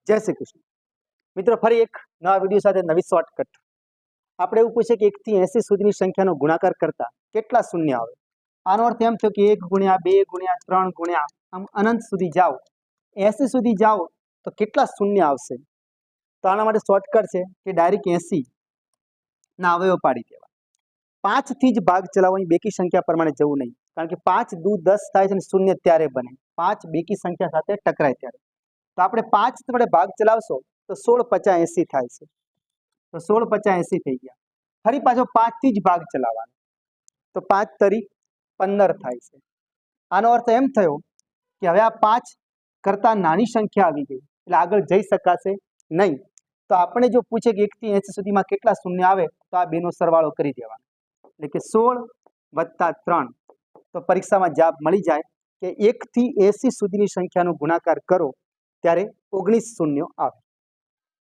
જય શ્રી કૃષ્ણ મિત્રો, ફરી એક નવા વિડીયો સાથે નવી શોર્ટકટ. આપણે એવું પૂછે કે 1 થી 80 સુધીની સંખ્યાનો ગુણાકાર કરતા કેટલા શૂન્ય આવે. આનો અર્થ એમ થયો કે 1 ગુણ્યા 2 ગુણ્યા 3 ગુણ્યા આમ અનંત સુધી જાઓ, 80 સુધી જાઓ તો કેટલા શૂન્ય આવશે. તો આના માટે શોર્ટકટ છે કે ડાયરેક્ટ 80 ના અવયવો પાડી દેવા. 5 થી જ ભાગ ચલાવવો, બેકી સંખ્યા પ્રમાણે જવું નહીં, કારણ કે 5 દુ 10 થાય છે અને શૂન્ય ત્યારે બને. 5 બેકી સંખ્યા સાથે ટકરાય ત્યારે. તો આપણે 5 વડે ભાગ ચલાવશો તો 16 50 80 થાય છે. તો 16 50 80 થઈ ગયા. ફરી પાછો 5 થી જ ભાગ ચલાવવાનો તો 5 તરી 15 થાય છે. આનો અર્થ એમ થયો કે હવે આ 5 કરતા નાની સંખ્યા આવી ગઈ, એટલે આગળ જઈ શકાશે નહીં. તો આપણે જો પૂછે કે 1 થી 80 સુધીમાં કેટલા શૂન્ય આવે તો આ બેનો સરવાળો કરી દેવાનો, એટલે કે 16 + 3. તો પરીક્ષામાં જવાબ મળી જાય કે 1 થી 80 સુધીની સંખ્યાનો ગુણાકાર કરો ત્યારે 19 શૂન્ય આવે.